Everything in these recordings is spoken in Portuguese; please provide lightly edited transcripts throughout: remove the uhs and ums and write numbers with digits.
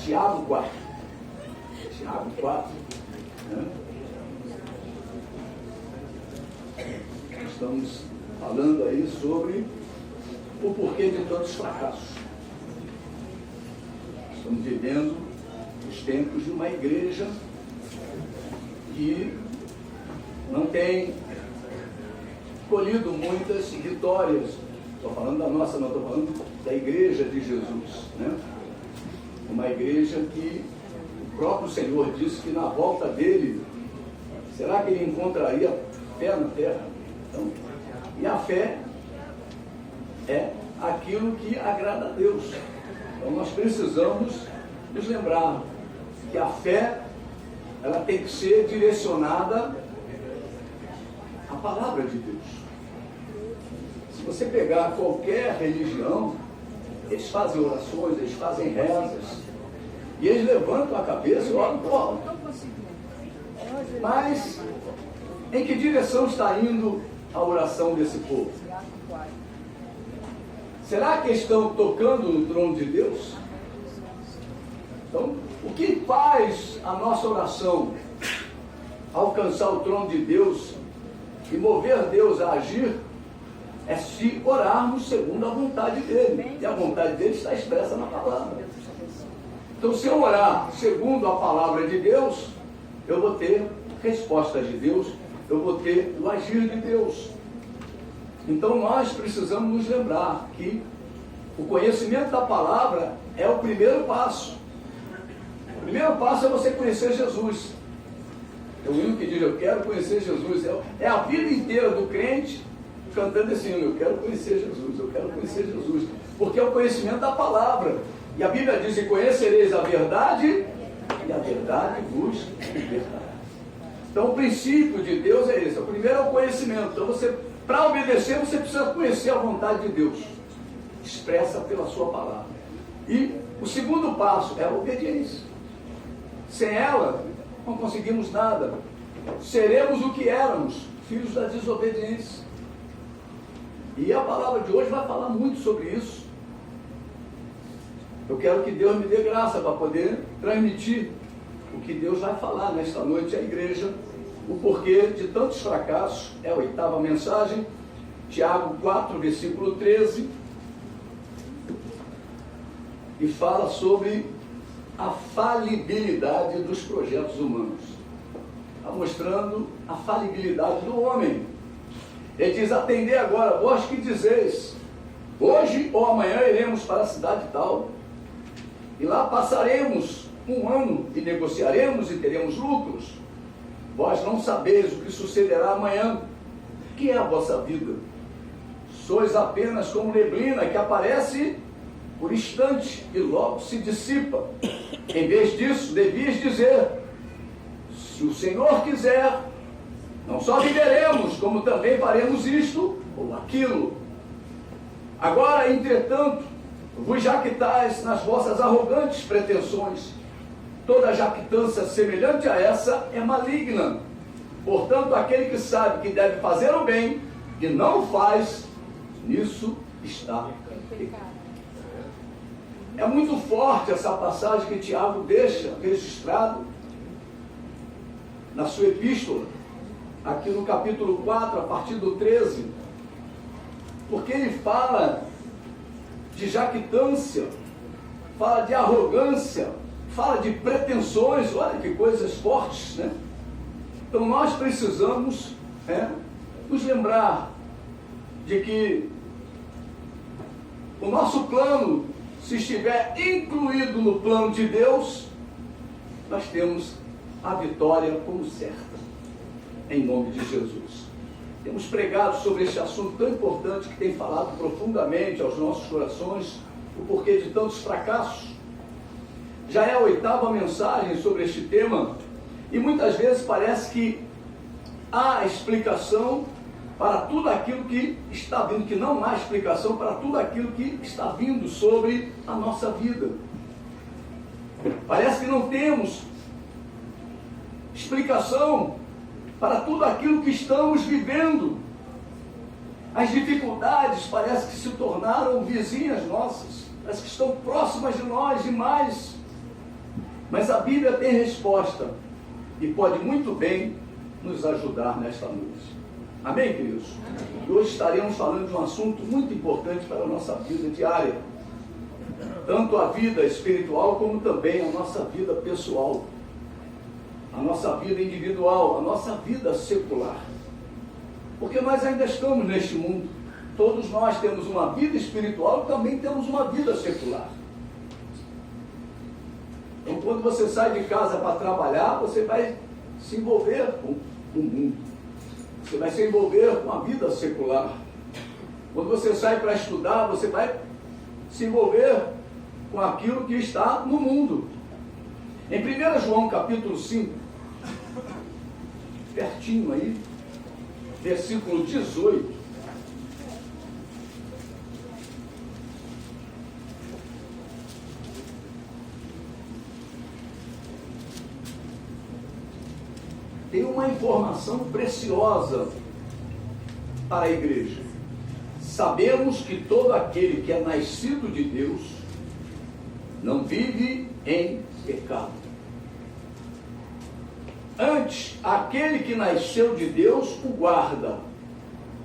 Tiago 4. Tiago 4. Né? Estamos falando aí sobre o porquê de tantos fracassos. Estamos vivendo os tempos de uma igreja que não tem colhido muitas vitórias. Estou falando da nossa, não estou falando da igreja de Jesus, né? Uma igreja que o próprio Senhor disse que na volta dele, será que ele encontraria fé na terra? Então, e a fé é aquilo que agrada a Deus. Então nós precisamos nos lembrar que a fé, ela tem que ser direcionada à palavra de Deus. Se você pegar qualquer religião, eles fazem orações, eles fazem rezas, e eles levantam a cabeça e oram por alto. Mas em que direção está indo a oração desse povo? Será que estão tocando no trono de Deus? Então, o que faz a nossa oração alcançar o trono de Deus e mover Deus a agir é se orarmos segundo a vontade dele. E a vontade dele está expressa na palavra. Então, se eu orar segundo a palavra de Deus, eu vou ter respostas de Deus, eu vou ter o agir de Deus. Então, nós precisamos nos lembrar que o conhecimento da palavra é o primeiro passo. O primeiro passo é você conhecer Jesus. É o hino que diz, eu quero conhecer Jesus. É a vida inteira do crente cantando esse hino, eu quero conhecer Jesus, eu quero conhecer Jesus. Porque é o conhecimento da palavra. E a Bíblia diz que conhecereis a verdade e a verdade vos libertará. Então o princípio de Deus é esse. O primeiro é o conhecimento. Então para obedecer, você precisa conhecer a vontade de Deus, expressa pela sua palavra. E o segundo passo é a obediência. Sem ela, não conseguimos nada. Seremos o que éramos, filhos da desobediência. E a palavra de hoje vai falar muito sobre isso. Eu quero que Deus me dê graça para poder transmitir o que Deus vai falar nesta noite à igreja. O porquê de tantos fracassos é a 8ª mensagem, Tiago 4, versículo 13, e fala sobre a falibilidade dos projetos humanos. Está mostrando a falibilidade do homem. Ele diz, atendei agora, vós que dizeis, hoje ou amanhã iremos para a cidade tal, e lá passaremos um ano e negociaremos e teremos lucros. Vós não sabeis o que sucederá amanhã. O que é a vossa vida? Sois apenas como neblina que aparece por instante e logo se dissipa. Em vez disso, devias dizer, se o Senhor quiser, não só viveremos, como também faremos isto ou aquilo. Agora, entretanto, vos jactais nas vossas arrogantes pretensões. Toda jactância semelhante a essa é maligna. Portanto, aquele que sabe que deve fazer o bem e não faz, nisso está pecado. É muito forte essa passagem que Tiago deixa registrado na sua epístola, aqui no capítulo 4, a partir do 13, porque ele fala de jactância, fala de arrogância, fala de pretensões, olha que coisas fortes, né? Então nós precisamos nos lembrar de que o nosso plano, se estiver incluído no plano de Deus, nós temos a vitória como certa, em nome de Jesus. Temos pregado sobre este assunto tão importante que tem falado profundamente aos nossos corações, o porquê de tantos fracassos. Já é a 8ª mensagem sobre este tema, e muitas vezes parece que há explicação para tudo aquilo que está vindo, que não há explicação para tudo aquilo que está vindo sobre a nossa vida. Parece que não temos explicação para tudo aquilo que estamos vivendo. As dificuldades parece que se tornaram vizinhas nossas, parece que estão próximas de nós demais. Mas a Bíblia tem resposta e pode muito bem nos ajudar nesta noite. Amém, queridos? E hoje estaremos falando de um assunto muito importante para a nossa vida diária. Tanto a vida espiritual como também a nossa vida pessoal, a nossa vida individual, a nossa vida secular. Porque nós ainda estamos neste mundo. Todos nós temos uma vida espiritual e também temos uma vida secular. Então, quando você sai de casa para trabalhar, você vai se envolver com o mundo. Você vai se envolver com a vida secular. Quando você sai para estudar, você vai se envolver com aquilo que está no mundo. Em 1 João capítulo 5, pertinho aí, versículo 18, tem uma informação preciosa para a igreja. Sabemos que todo aquele que é nascido de Deus não vive em pecado. Antes, aquele que nasceu de Deus o guarda,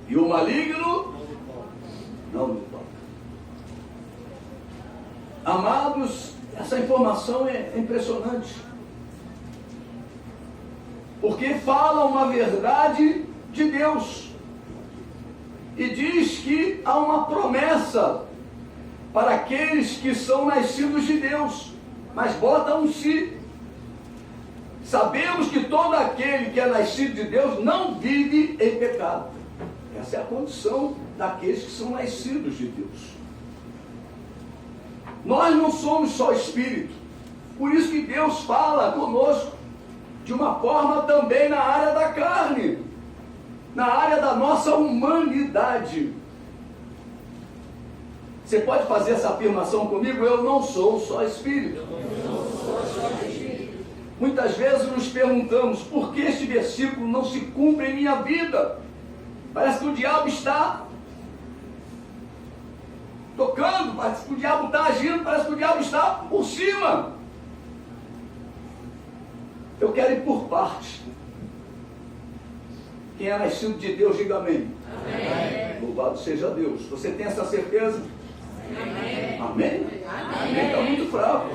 e o maligno não lhe toca. Amados, essa informação é impressionante, porque fala uma verdade de Deus e diz que há uma promessa para aqueles que são nascidos de Deus, mas bota um se. Sabemos que todo aquele que é nascido de Deus não vive em pecado. Essa é a condição daqueles que são nascidos de Deus. Nós não somos só espírito, por isso que Deus fala conosco de uma forma também na área da carne, na área da nossa humanidade. Você pode fazer essa afirmação comigo? Eu não sou só espírito. Muitas vezes nos perguntamos, por que este versículo não se cumpre em minha vida? Parece que o diabo está tocando, parece que o diabo está agindo, parece que o diabo está por cima. Eu quero ir por partes. Quem é nascido de Deus, diga amém. Amém. Louvado seja Deus. Você tem essa certeza? Amém. Amém? Amém. Está muito fraco.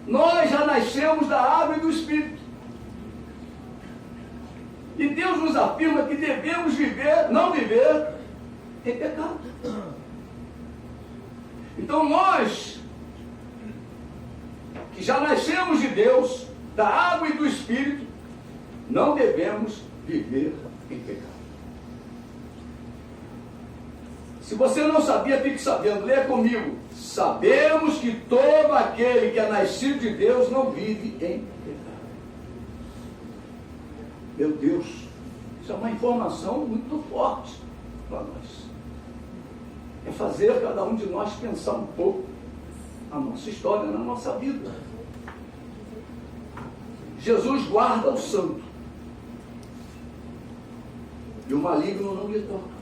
Nós já nascemos da água e do Espírito. E Deus nos afirma que devemos viver, não viver em pecado. Então nós, que já nascemos de Deus, da água e do Espírito, não devemos viver em pecado. Se você não sabia, fique sabendo. Leia comigo. Sabemos que todo aquele que é nascido de Deus não vive em pecado. Meu Deus, isso é uma informação muito forte para nós. É fazer cada um de nós pensar um pouco a nossa história, na nossa vida. Jesus guarda o santo, e o maligno não lhe toca.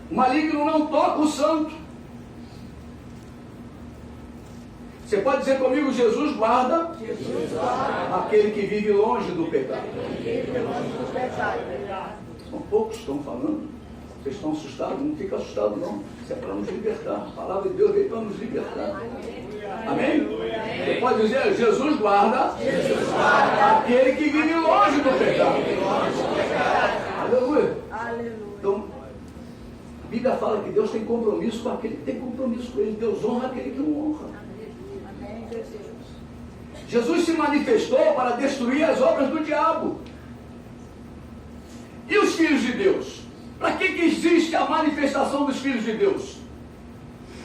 O maligno não toca o santo. Você pode dizer comigo, Jesus guarda aquele que vive longe do pecado. São poucos que estão falando. Vocês estão assustados? Não fica assustado não. Isso é para nos libertar. A palavra de Deus veio para nos libertar. Amém? Você pode dizer, Jesus guarda aquele que vive longe do pecado. Aleluia. Então, a Bíblia fala que Deus tem compromisso com aquele que tem compromisso com Ele. Deus honra aquele que não honra. Jesus se manifestou para destruir as obras do diabo. E os filhos de Deus? Para que existe a manifestação dos filhos de Deus?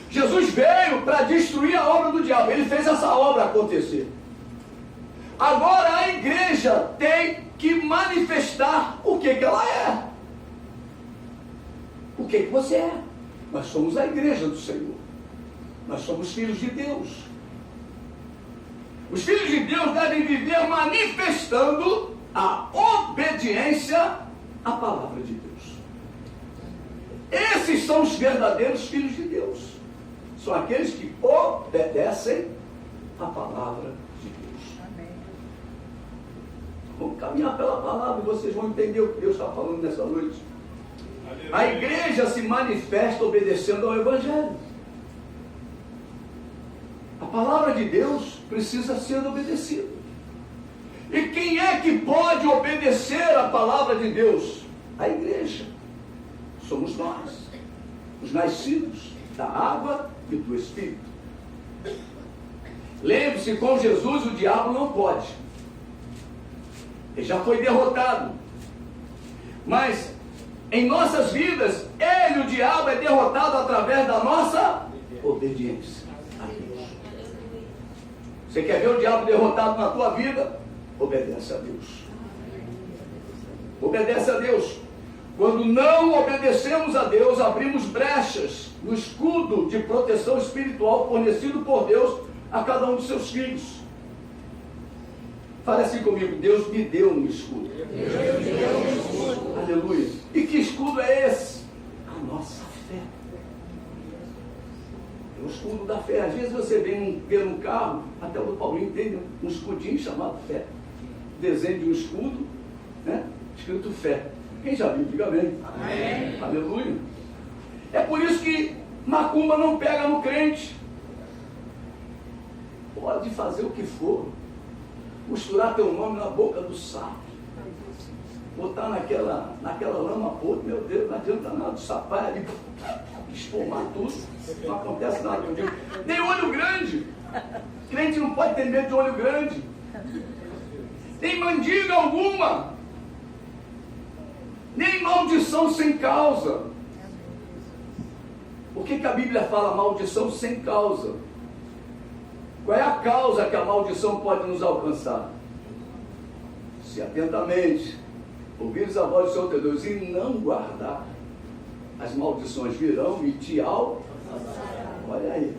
Jesus veio para destruir a obra do diabo. Ele fez essa obra acontecer. Agora a igreja tem que manifestar o que ela é. O que você é? Nós somos a igreja do Senhor. Nós somos filhos de Deus. Os filhos de Deus devem viver manifestando a obediência à palavra de Deus. Esses são os verdadeiros filhos de Deus. são aqueles que obedecem a palavra de Deus. Amém. Vamos caminhar pela palavra e vocês vão entender o que Deus está falando nessa noite. A igreja se manifesta obedecendo ao Evangelho. A palavra de Deus precisa ser obedecida. E quem é que pode obedecer a palavra de Deus? A igreja. Somos nós, os nascidos da água e do Espírito. Lembre-se, com Jesus o diabo não pode. Ele já foi derrotado. Mas em nossas vidas, ele, o diabo, é derrotado através da nossa obediência a Deus. Você quer ver o diabo derrotado na tua vida? Obedece a Deus. Obedece a Deus. Quando não obedecemos a Deus, abrimos brechas no escudo de proteção espiritual fornecido por Deus a cada um dos seus filhos. Fale assim comigo: Deus me deu um escudo. Deus me deu um escudo. Aleluia. E que escudo é esse? A nossa fé. É o escudo da fé. Às vezes você vê num carro, até o do Paulinho tem um escudinho chamado fé. Desenho de um escudo, né? Escrito fé. Quem já viu, diga amém. Amém. Aleluia. É por isso que macumba não pega no crente. Pode fazer o que for. Costurar teu nome na boca do sapo. Botar naquela lama podre, meu Deus, não adianta nada. O sapo vai ali espumar tudo. Não acontece nada contigo. Nem olho grande. Crente não pode ter medo de olho grande. Nem mandiga alguma. Nem maldição sem causa. Por que a Bíblia fala maldição sem causa? Qual é a causa que a maldição pode nos alcançar? Se atentamente ouvires a voz do Senhor teu Deus e não guardar, as maldições virão e te alcançarão. Olha aí.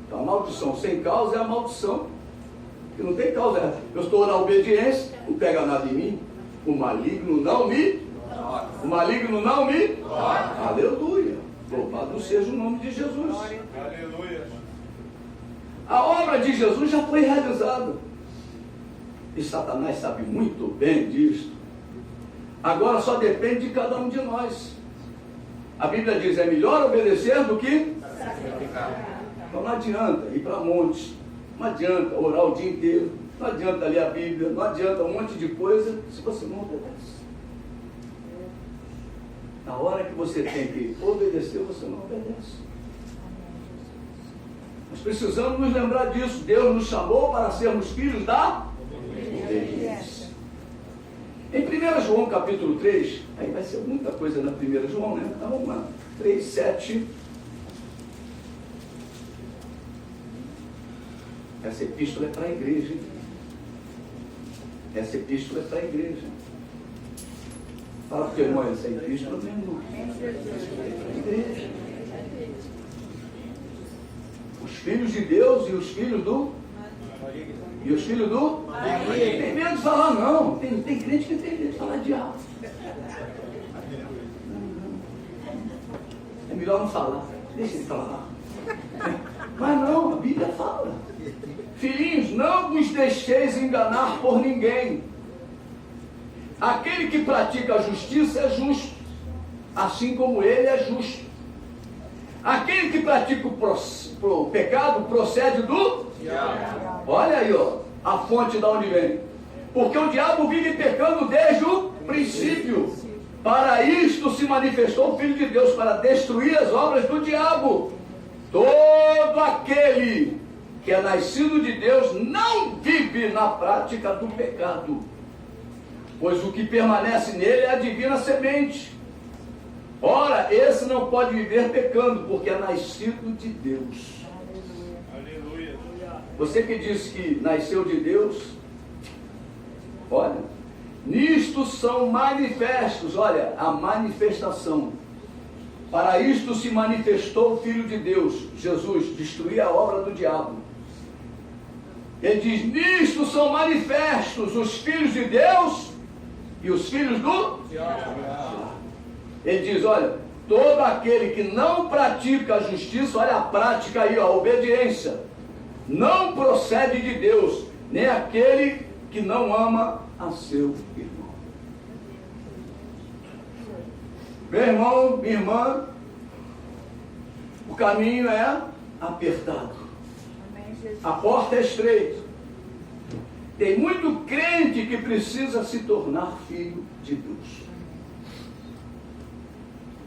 Então a maldição sem causa é a maldição que não tem causa. Eu estou na obediência, não pega nada em mim. O maligno não me Aleluia. Louvado seja o nome de Jesus. Aleluia. A obra de Jesus já foi realizada. E Satanás sabe muito bem disso. Agora só depende de cada um de nós. A Bíblia diz: é melhor obedecer do que sacrificar. Então não adianta ir para montes, não adianta orar o dia inteiro, não adianta ler a Bíblia, não adianta um monte de coisa se você não obedece. Na hora que você tem que obedecer, você não obedece. Nós precisamos nos lembrar disso. Deus nos chamou para sermos filhos da obediência. Em 1 João capítulo 3, aí vai ser muita coisa na 1 João, né? Então vamos lá. 3, 7. Essa epístola é para a igreja. Essa epístola é para a igreja. Fala para o teu irmão, essa epístola mesmo. É igreja. Os filhos de Deus e os filhos do... E os filhos do... Tem medo de falar não. Tem crente que tem medo de falar diabo. É melhor não falar. Deixa ele falar. Mas não, a Bíblia fala. Filhinhos, não vos deixeis enganar por ninguém. Aquele que pratica a justiça é justo, assim como ele é justo. Aquele que pratica o pecado procede do diabo. Olha aí, ó, a fonte da onde vem. Porque o diabo vive pecando desde o princípio. Para isto se manifestou o Filho de Deus, para destruir as obras do diabo. Todo aquele que é nascido de Deus não vive na prática do pecado, pois o que permanece nele é a divina semente. Ora, esse não pode viver pecando, porque é nascido de Deus. Aleluia. Você que diz que nasceu de Deus, olha, nisto são manifestos, olha, a manifestação. Para isto se manifestou o Filho de Deus, Jesus, destruir a obra do diabo. Ele diz: nisto são manifestos os filhos de Deus e os filhos do diabo. Ele diz: olha, Todo aquele que não pratica a justiça, olha a prática aí, ó, a obediência, não procede de Deus, nem aquele que não ama a seu irmão. Meu irmão, minha irmã, o caminho é apertado. A porta é estreita. Tem muito crente que precisa se tornar filho de Deus.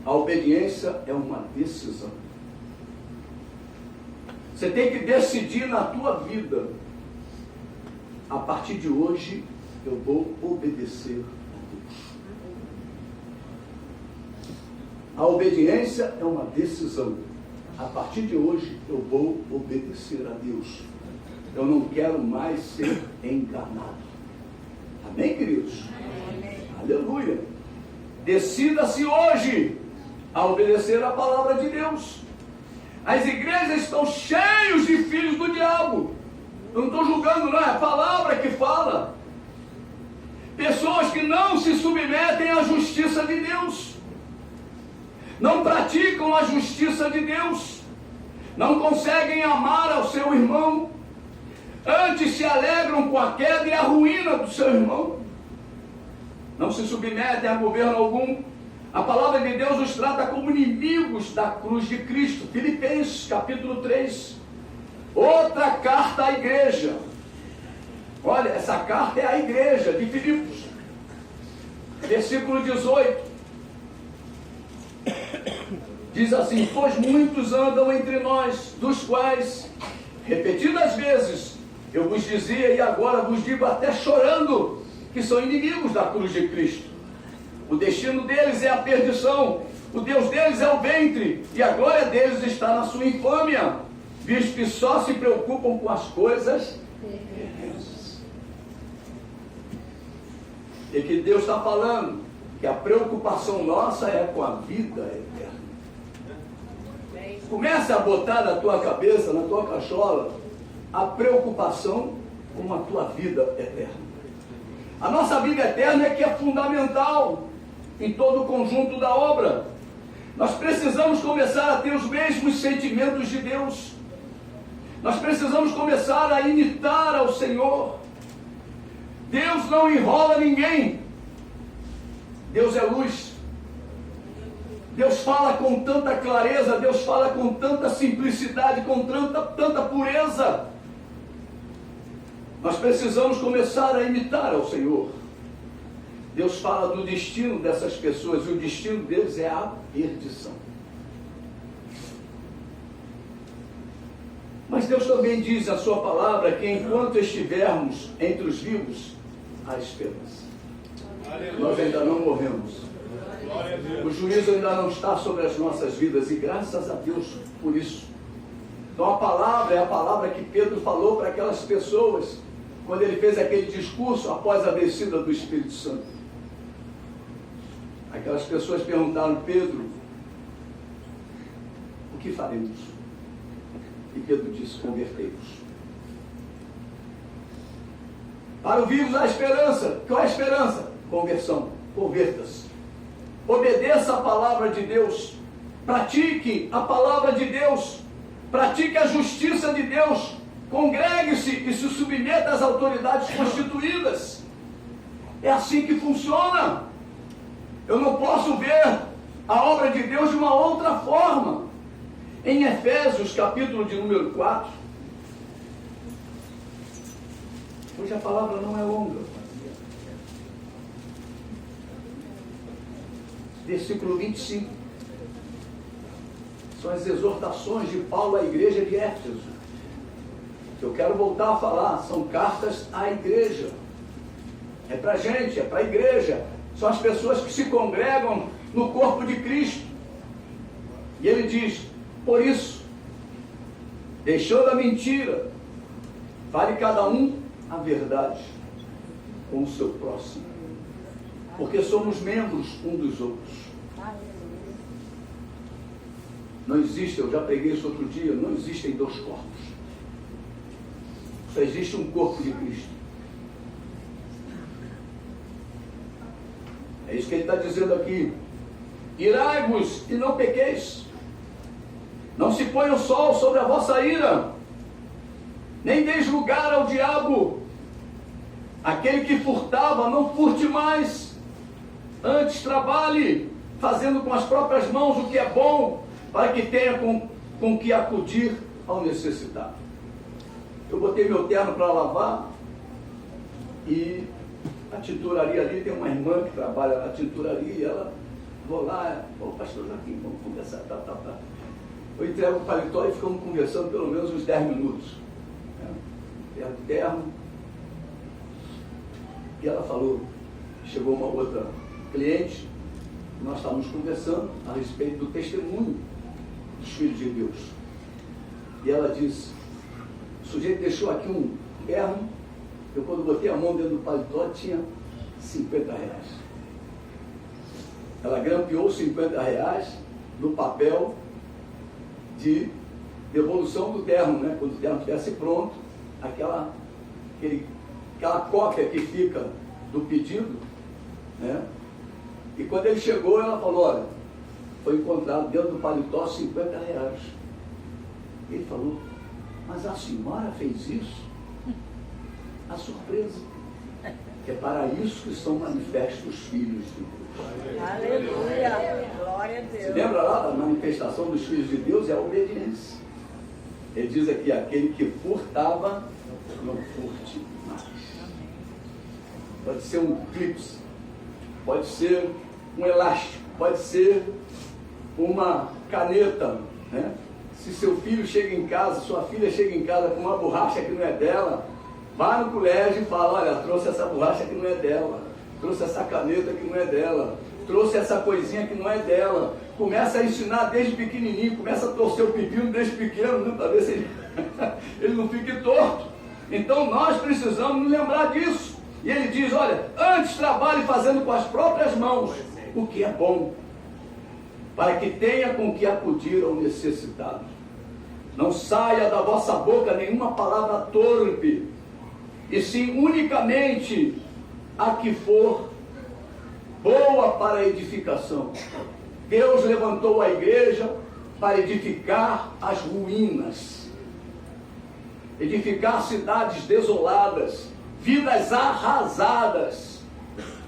A obediência é uma decisão. Você tem que decidir na tua vida: a partir de hoje eu vou obedecer a Deus. A obediência é uma decisão. A partir de hoje eu vou obedecer a Deus. Eu não quero mais ser enganado. Amém, queridos? Amém. Aleluia. Decida-se hoje a obedecer a palavra de Deus. As igrejas estão cheias de filhos do diabo. Eu não estou julgando, não, é a palavra que fala. Pessoas que não se submetem à justiça de Deus, não praticam a justiça de Deus, não conseguem amar ao seu irmão, antes se alegram com a queda e a ruína do seu irmão, não se submetem a governo algum. A palavra de Deus nos trata como inimigos da cruz de Cristo. Filipenses capítulo 3. Outra carta à igreja. Olha, essa carta é à igreja de Filipos. Versículo 18. Diz assim: pois muitos andam entre nós, dos quais, repetidas vezes, eu vos dizia e agora vos digo até chorando, que são inimigos da cruz de Cristo. O destino deles é a perdição, o Deus deles é o ventre, e a glória deles está na sua infâmia, visto que só se preocupam com as coisas terrenas. E que Deus está falando que a preocupação nossa é com a vida eterna. Começa a botar na tua cabeça, na tua cachola, a preocupação com a tua vida eterna. A nossa vida eterna é que é fundamental em todo o conjunto da obra. Nós precisamos começar a ter os mesmos sentimentos de Deus. Nós precisamos começar a imitar ao Senhor. Deus não enrola ninguém. Deus é luz. Deus fala com tanta clareza, Deus fala com tanta simplicidade, com tanta pureza. Nós precisamos começar a imitar ao Senhor. Deus fala do destino dessas pessoas, e o destino deles é a perdição. Mas Deus também diz na sua palavra que enquanto estivermos entre os vivos, há esperança. Aleluia. Nós ainda não morremos. O juízo ainda não está sobre as nossas vidas, e graças a Deus por isso. Então a palavra é a palavra que Pedro falou para aquelas pessoas, quando ele fez aquele discurso após a descida do Espírito Santo. Aquelas pessoas perguntaram: Pedro, o que faremos? E Pedro disse: convertei-vos. Para os vivos há esperança. Qual é a esperança? Conversão. Converta-se. Obedeça a palavra de Deus. Pratique a palavra de Deus. Pratique a justiça de Deus. Congregue-se e se submeta às autoridades constituídas. É assim que funciona. Eu não posso ver a obra de Deus de uma outra forma. Em Efésios, capítulo de número 4, hoje a palavra não é longa. Versículo 25. São as exortações de Paulo à igreja de Éfeso. Eu quero voltar a falar, são cartas à igreja. É para a gente, é para a igreja. São as pessoas que se congregam no corpo de Cristo. E ele diz: por isso, deixando a mentira, fale cada um a verdade com o seu próximo, porque somos membros um dos outros. Não existe, eu já preguei isso outro dia, não existem dois corpos. Só existe um corpo de Cristo. É isso que ele está dizendo aqui. Irai-vos e não pequeis. Não se ponha o sol sobre a vossa ira, nem deis lugar ao diabo. Aquele que furtava, não furte mais. Antes trabalhe, fazendo com as próprias mãos o que é bom, para que tenha com que acudir ao necessitado. Eu botei meu terno para lavar, e a tinturaria ali, tem uma irmã que trabalha na tinturaria, e ela, vou lá, pastor Joaquim, vamos conversar, tá. Eu entrego o paletó e ficamos conversando pelo menos uns 10 minutos. Pego o terno, e ela falou, chegou uma outra cliente, nós estávamos conversando a respeito do testemunho dos filhos de Deus. E ela disse, o sujeito deixou aqui um terno, eu quando botei a mão dentro do paletó tinha R$50. Ela grampeou R$50 no papel de devolução do terno, né? Quando o terno estivesse pronto, aquela cópia que fica do pedido, né? E quando ele chegou, ela falou, olha, foi encontrado dentro do paletó R$50. Ele falou, mas a senhora fez isso? A surpresa, que é para isso que são manifestos os filhos de Deus. Aleluia, glória a Deus. Se lembra lá da manifestação dos filhos de Deus? É a obediência. Ele diz aqui, aquele que furtava, não furte mais. Pode ser um clipe, pode ser um elástico, pode ser uma caneta, né? Se seu filho chega em casa, sua filha chega em casa com uma borracha que não é dela, vá no colégio e fala, olha, trouxe essa borracha que não é dela, trouxe essa caneta que não é dela, trouxe essa coisinha que não é dela. Começa a ensinar desde pequenininho, começa a torcer o pepino desde pequeno, né, para ver se ele não fique torto. Então nós precisamos nos lembrar disso. E ele diz, olha, antes trabalhe fazendo com as próprias mãos o que é bom, para que tenha com que acudir ao necessitado. Não saia da vossa boca nenhuma palavra torpe, e sim unicamente a que for boa para a edificação. Deus levantou a igreja para edificar as ruínas, edificar cidades desoladas, vidas arrasadas.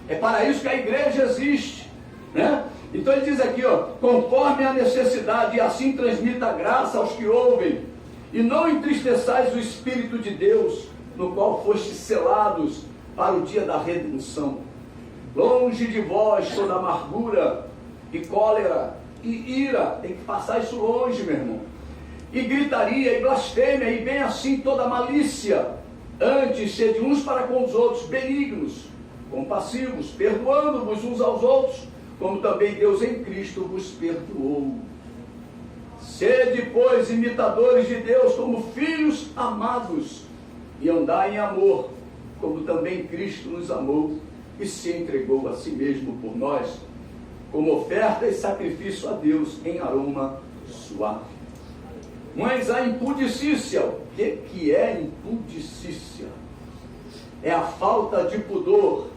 É para isso que a igreja existe, né? Então ele diz aqui, ó, conforme a necessidade, e assim transmita graça aos que ouvem, e não entristeçais o Espírito de Deus, no qual fostes selados para o dia da redenção. Longe de vós toda amargura, e cólera, e ira, tem que passar isso longe, meu irmão, e gritaria, e blasfêmia, e bem assim toda malícia. Antes, sede uns para com os outros benignos, compassivos, perdoando-vos uns aos outros, como também Deus em Cristo vos perdoou. Sede, pois, imitadores de Deus como filhos amados, e andai em amor, como também Cristo nos amou e se entregou a si mesmo por nós, como oferta e sacrifício a Deus em aroma suave. Mas a impudicícia, o que é impudicícia? É a falta de pudor,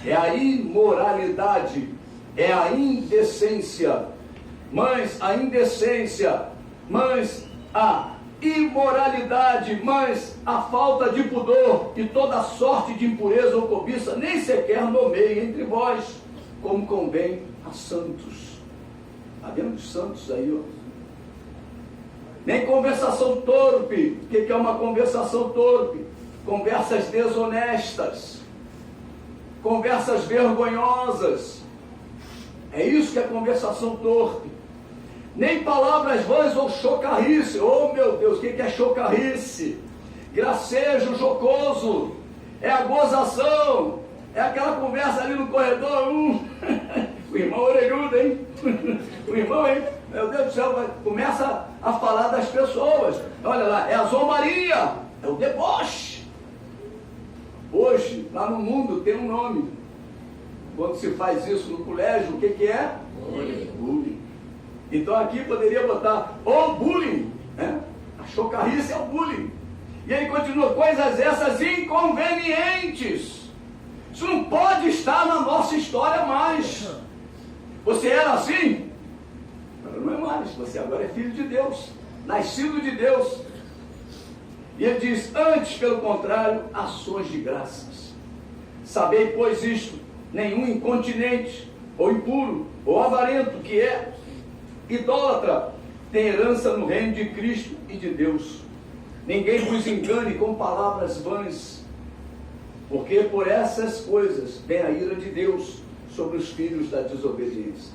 é a imoralidade, é a indecência. Mas a indecência, mas a imoralidade, mas a falta de pudor e toda sorte de impureza ou cobiça, nem sequer nomeie entre vós, como convém a santos. Está vendo os santos aí, ó? Nem conversação torpe. O que é uma conversação torpe? Conversas desonestas, conversas vergonhosas. É isso que é conversação torpe. Nem palavras vãs ou chocarrice. Oh meu Deus, o que é chocarrice? Gracejo jocoso, é a gozação, é aquela conversa ali no corredor. O irmão orelhudo, hein? O irmão, hein? Meu Deus do céu, começa a falar das pessoas. Olha lá, é a zombaria, é o deboche. Hoje, lá no mundo, tem um nome. Quando se faz isso no colégio, o que é? Bullying. Então aqui poderia botar o bullying, né? A chocarrice é o bullying. E ele continua, coisas essas inconvenientes. Isso não pode estar na nossa história mais. Você era assim? Agora não é mais. Você agora é filho de Deus, nascido de Deus. E ele diz: antes, pelo contrário, ações de graças. Sabei, pois, isto: nenhum incontinente, ou impuro, ou avarento, que é idólatra, tem herança no reino de Cristo e de Deus. Ninguém vos engane com palavras vãs, porque por essas coisas vem a ira de Deus sobre os filhos da desobediência.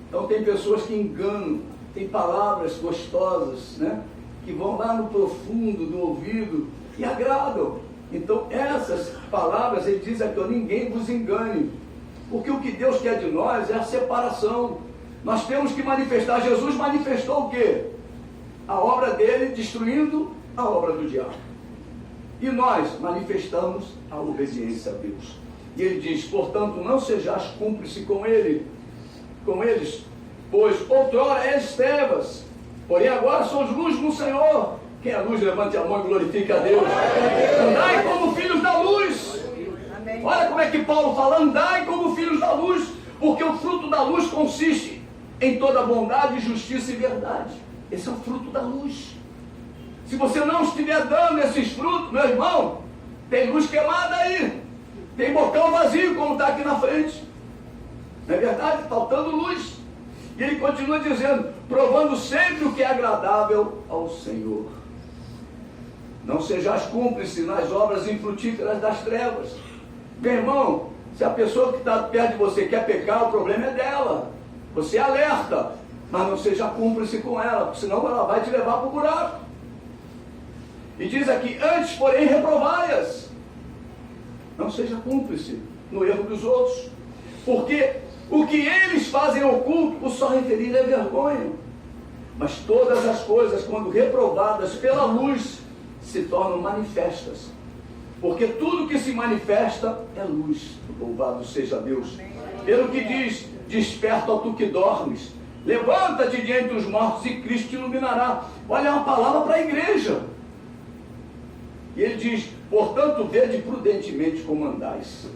Então tem pessoas que enganam, tem palavras gostosas, né, que vão lá no profundo do ouvido e agradam. Então essas palavras, ele diz aqui: ninguém vos engane, porque o que Deus quer de nós é a separação. Nós temos que manifestar. Jesus manifestou o quê? A obra dele, destruindo a obra do diabo. E nós manifestamos a obediência a Deus. E ele diz: portanto, não sejais cúmplice com eles, pois outrora és trevas, porém agora sois luz no Senhor. Quem é luz, levante a mão e glorifique a Deus. Andai como filhos da luz. Olha como é que Paulo fala: andai como filhos da luz, porque o fruto da luz consiste em toda bondade, justiça e verdade. Esse é o fruto da luz. Se você não estiver dando esses frutos, meu irmão, tem luz queimada aí, tem bocão vazio, como está aqui na frente. Não é verdade? Faltando luz. E ele continua dizendo: provando sempre o que é agradável ao Senhor. Não sejais cúmplice nas obras infrutíferas das trevas. Meu irmão, se a pessoa que está perto de você quer pecar, o problema é dela. Você alerta, mas não seja cúmplice com ela, porque senão ela vai te levar para o buraco. E diz aqui: antes, porém, reprovai-as. Não seja cúmplice no erro dos outros, porque o que eles fazem oculto, o só referir é vergonha. Mas todas as coisas, quando reprovadas pela luz, se tornam manifestas, porque tudo que se manifesta é luz. Louvado seja Deus. Pelo que diz: desperta, ó tu que dormes, levanta-te de entre os mortos e Cristo te iluminará. Olha, é uma palavra para a igreja. E ele diz: portanto, vede prudentemente como andais,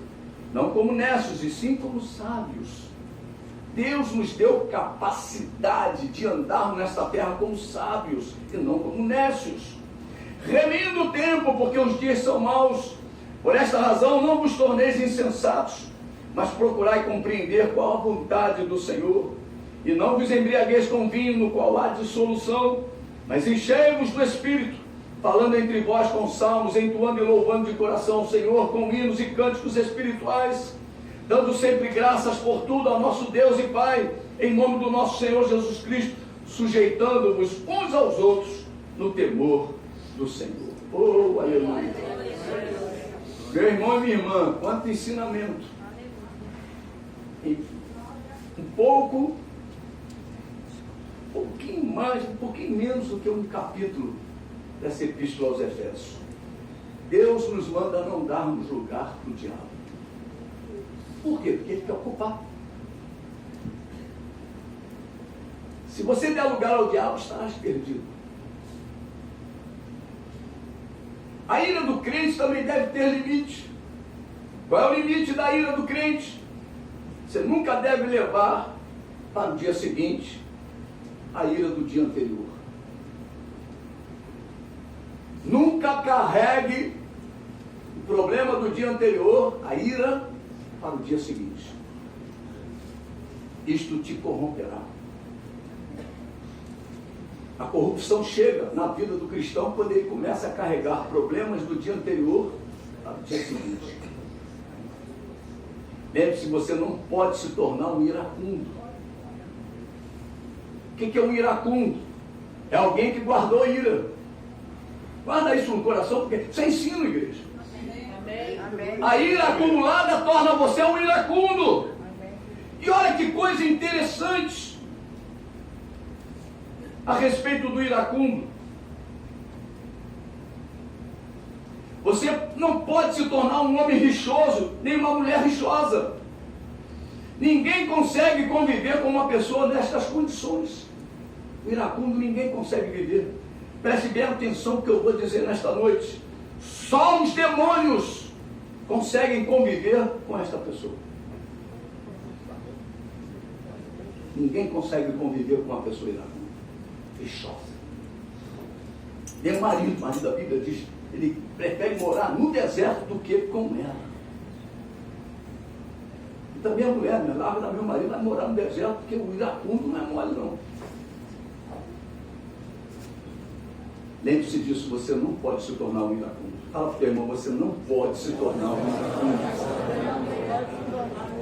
não como necios, e sim como sábios. Deus nos deu capacidade de andarmos nesta terra como sábios e não como necios, remindo o tempo, porque os dias são maus. Por esta razão não vos torneis insensatos, mas procurai compreender qual a vontade do Senhor. E não vos embriagueis com vinho, no qual há dissolução, mas enchei-vos do Espírito, falando entre vós com salmos, entoando e louvando de coração ao Senhor, com hinos e cânticos espirituais, dando sempre graças por tudo ao nosso Deus e Pai, em nome do nosso Senhor Jesus Cristo, sujeitando-vos uns aos outros no temor do Senhor. Oh, aleluia! Meu irmão e minha irmã, quanto ensinamento! Um pouquinho mais, um pouquinho menos do que um capítulo dessa epístola aos Efésios. Deus nos manda não darmos lugar para o diabo. Por quê? Porque ele quer ocupar. Se você der lugar ao diabo, estarás perdido. A ira do crente também deve ter limite. Qual é o limite da ira do crente? Você nunca deve levar para o dia seguinte a ira do dia anterior. Nunca carregue o problema do dia anterior, a ira, para o dia seguinte. Isto te corromperá. A corrupção chega na vida do cristão quando ele começa a carregar problemas do dia anterior para o dia seguinte. Lembre-se, você não pode se tornar um iracundo. O que é um iracundo? É alguém que guardou ira. Guarda isso no coração, porque isso é ensino, igreja. Amém. A ira acumulada torna você um iracundo. Amém. E olha que coisa interessante a respeito do iracundo. Você não pode se tornar um homem rixoso, nem uma mulher rixosa. Ninguém consegue conviver com uma pessoa nestas condições. O iracundo ninguém consegue viver. Preste bem atenção no que eu vou dizer nesta noite. Só os demônios conseguem conviver com esta pessoa. Ninguém consegue conviver com uma pessoa iracunda. Fechosa. Tem um marido da Bíblia diz, ele prefere morar no deserto do que com ela. E também a mulher, larga da meu marido, vai morar no deserto, porque o iracundo não é mole, não. Lembre-se disso, você não pode se tornar um iracundo. Fala para o teu irmão, você não pode se tornar um iracundo.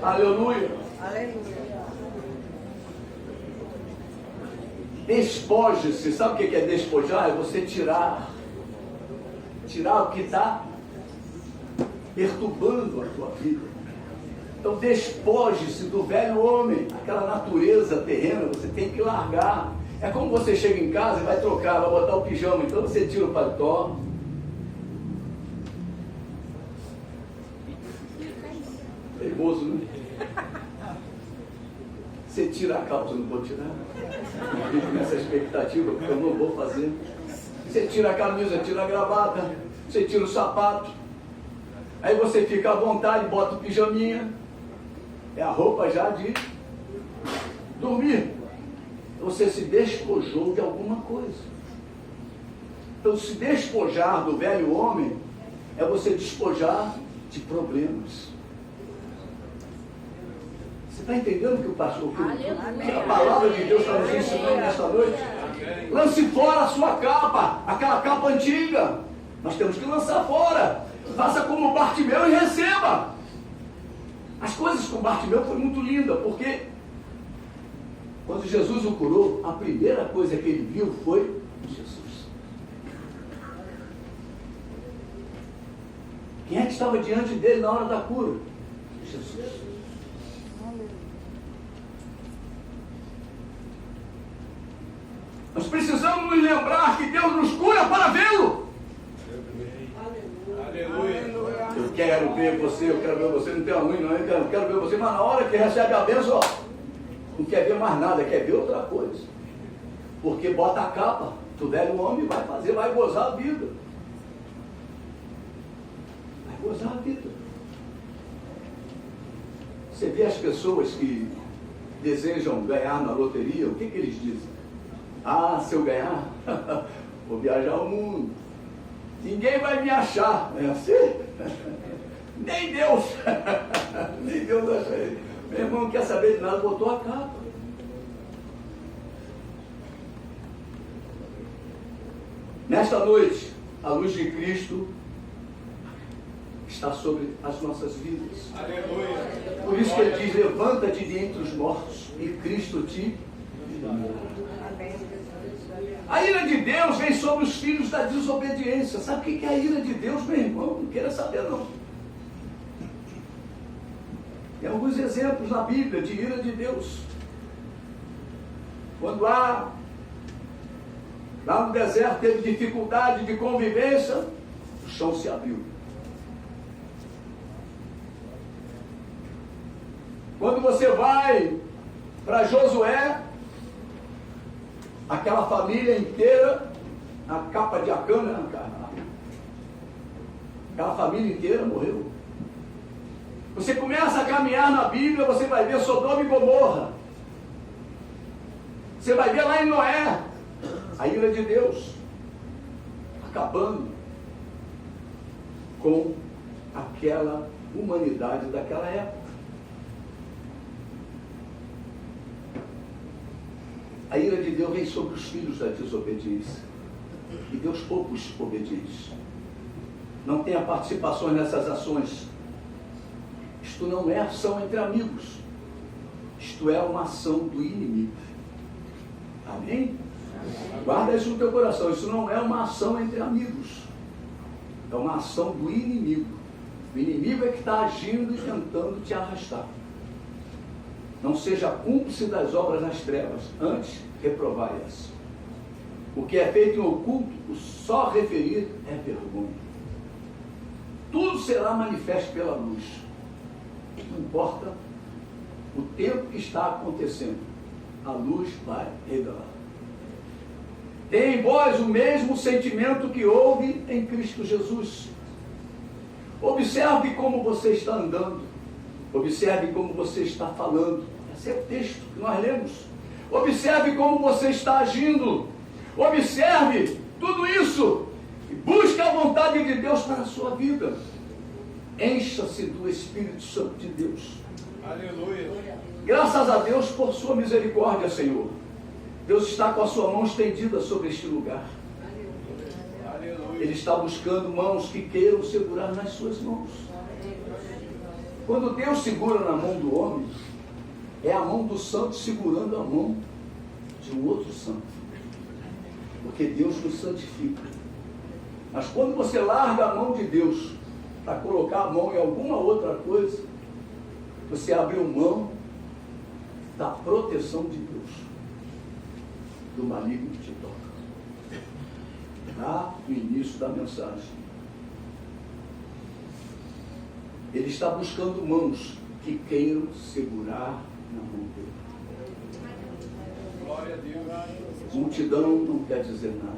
Aleluia. Aleluia. Despoje-se. Sabe o que é despojar? É você tirar o que está perturbando a tua vida. Então despoje-se do velho homem, aquela natureza terrena, você tem que largar. É como você chega em casa e vai trocar, vai botar o pijama, então você tira o paletó. Perigoso, né? Você tira a calça, não vou tirar. Fico nessa expectativa, porque eu não vou fazer. Você tira a camisa, tira a gravata, você tira o sapato. Aí você fica à vontade, bota o pijaminha. É a roupa já de dormir. Você se despojou de alguma coisa. Então, se despojar do velho homem é você despojar de problemas. Você está entendendo que o pastor, que a palavra de Deus está nos ensinando nesta noite? Lance fora a sua capa, aquela capa antiga. Nós temos que lançar fora. Faça como Bartimeu e receba. As coisas com Bartimeu foi muito linda, porque quando Jesus o curou, a primeira coisa que ele viu foi Jesus. Quem é que estava diante dele na hora da cura? Jesus. Nós precisamos nos lembrar que Deus nos cura para vê-lo. Aleluia. Eu quero ver você, eu quero ver você, não tem ruim não, eu quero ver você, mas na hora que recebe a bênção, ó, não quer ver mais nada, quer ver outra coisa. Porque bota a capa do velho homem, vai fazer, vai gozar a vida. Vai gozar a vida. Você vê as pessoas que desejam ganhar na loteria, o que eles dizem? Ah, se eu ganhar, vou viajar o mundo. Ninguém vai me achar, não é assim? Nem Deus. Nem Deus acha ele. Meu irmão não quer saber de nada, botou a capa. Nesta noite, a luz de Cristo está sobre as nossas vidas. Aleluia. Por isso que ele diz, levanta-te de entre os mortos e Cristo te... A ira de Deus vem sobre os filhos da desobediência. Sabe o que é a ira de Deus, meu irmão? Não queira saber, não. Tem alguns exemplos na Bíblia de ira de Deus. Quando lá no deserto teve dificuldade de convivência, o chão se abriu. Quando você vai para Josué, aquela família inteira, a capa de Acã, né? Aquela família inteira morreu. Você começa a caminhar na Bíblia, você vai ver Sodoma e Gomorra. Você vai ver lá em Noé, a ira de Deus, acabando com aquela humanidade daquela época. A ira de Deus vem sobre os filhos da desobediência. E Deus poupa os obedientes. Não tenha participações nessas ações. Isto não é ação entre amigos. Isto é uma ação do inimigo. Amém? Guarda isso no teu coração. Isso não é uma ação entre amigos. É uma ação do inimigo. O inimigo é que está agindo e tentando te arrastar. Não seja cúmplice das obras nas trevas, antes reprovai-as. O que é feito em oculto, o só referir é vergonha. Tudo será manifesto pela luz. Não importa o tempo que está acontecendo, a luz vai revelar. Tem em vós o mesmo sentimento que houve em Cristo Jesus. Observe como você está andando. Observe como você está falando. Esse é o texto que nós lemos. Observe como você está agindo. Observe tudo isso. E busque a vontade de Deus para a sua vida. Encha-se do Espírito Santo de Deus. Aleluia. Graças a Deus por sua misericórdia, Senhor. Deus está com a sua mão estendida sobre este lugar. Ele está buscando mãos que queiram segurar nas suas mãos. Quando Deus segura na mão do homem, é a mão do santo segurando a mão de um outro santo. Porque Deus nos santifica. Mas quando você larga a mão de Deus para colocar a mão em alguma outra coisa, você abriu mão da proteção de Deus, do maligno que te toca. Lá no início da mensagem, ele está buscando mãos que queiram segurar na mão dele. Glória a Deus. Multidão não quer dizer nada.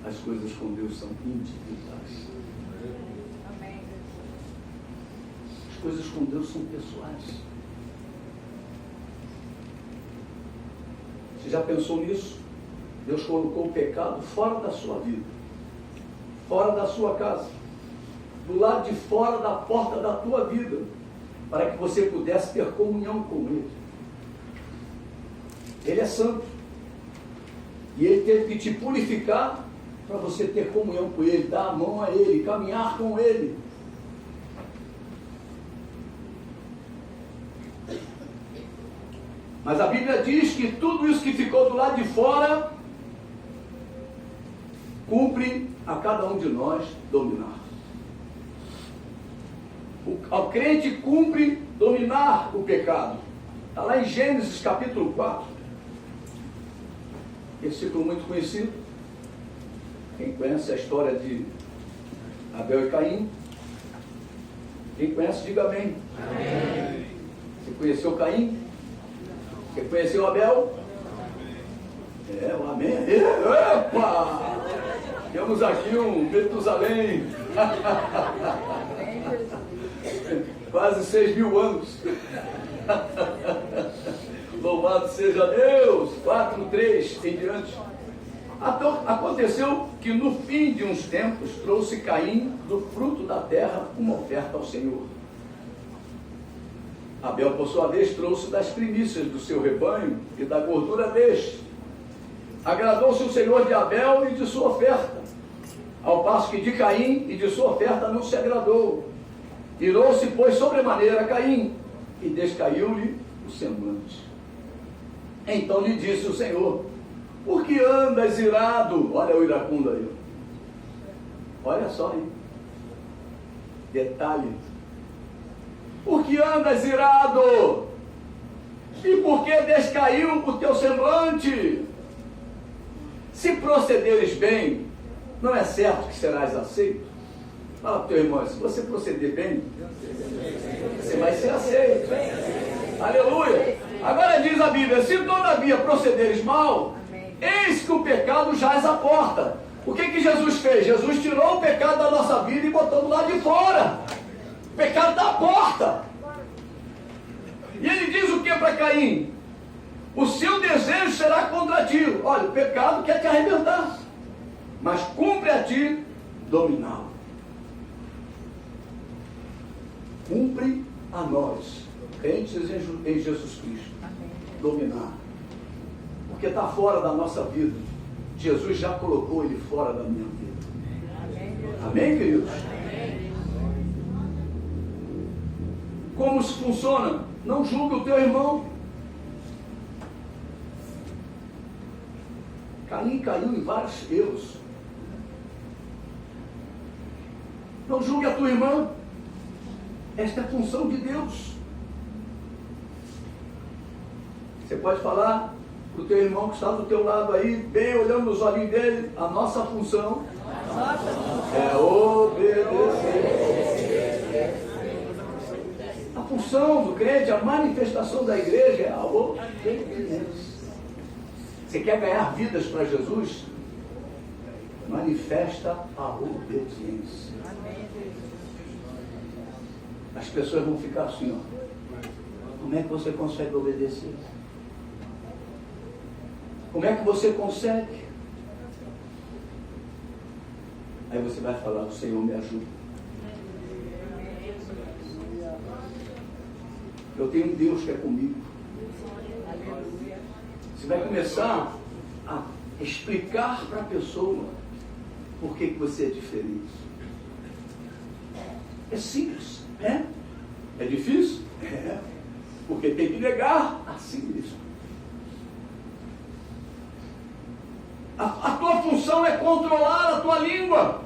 As coisas com Deus são individuais. As coisas com Deus são pessoais. Você já pensou nisso? Deus colocou o pecado fora da sua vida, fora da sua casa, do lado de fora da porta da tua vida, para que você pudesse ter comunhão com Ele. Ele é santo. E Ele teve que te purificar para você ter comunhão com Ele, dar a mão a Ele, caminhar com Ele. Mas a Bíblia diz que tudo isso que ficou do lado de fora cumpre a cada um de nós dominar. Ao crente cumpre dominar o pecado. Está lá em Gênesis capítulo 4. Versículo muito conhecido. Quem conhece a história de Abel e Caim? Quem conhece, diga amém. Amém. Você conheceu Caim? Você conheceu Abel? É, o amém. Opa! Temos aqui um Metusalém. Quase 6.000 anos. Louvado seja Deus. 4:3 em diante. Aconteceu que no fim de uns tempos trouxe Caim do fruto da terra uma oferta ao Senhor. Abel, por sua vez, trouxe das primícias do seu rebanho e da gordura deste. Agradou-se o Senhor de Abel e de sua oferta, ao passo que de Caim e de sua oferta não se agradou. Irou-se, pois, sobremaneira Caim, e descaiu-lhe o semblante. Então lhe disse o Senhor: por que andas irado? Olha o iracundo aí. Olha só aí. Detalhe. Por que andas irado? E por que descaiu o teu semblante? Se procederes bem, não é certo que serás aceito? Fala para o teu irmão, se você proceder bem, você vai ser aceito. Aleluia! Agora diz a Bíblia: se todavia procederes mal, eis que o pecado jaz à porta. O que Jesus fez? Jesus tirou o pecado da nossa vida e botou do lado de fora. O pecado da porta. E ele diz o que para Caim? O seu desejo será contra ti. Olha, o pecado quer te arrebentar, mas cumpre a ti dominá-lo. Cumpre a nós, crentes em Jesus Cristo, dominar. Porque está fora da nossa vida. Jesus já colocou ele fora da minha vida. Amém, queridos? Como se funciona? Não julgue o teu irmão. Caim caiu em vários erros. Não julgue a tua irmã. Esta é a função de Deus. Você pode falar para o teu irmão que está do teu lado aí, bem olhando nos olhinhos dele: a nossa função é obedecer. A função do crente, a manifestação da igreja é a obediência. Você quer ganhar vidas para Jesus? Manifesta a obediência. As pessoas vão ficar assim, ó. Como é que você consegue obedecer? Como é que você consegue? Aí você vai falar, o Senhor me ajuda. Eu tenho um Deus que é comigo. Você vai começar a explicar para a pessoa por que você é diferente. É simples, é? É difícil? É. Porque tem que negar a si mesmo. A tua função é controlar a tua língua.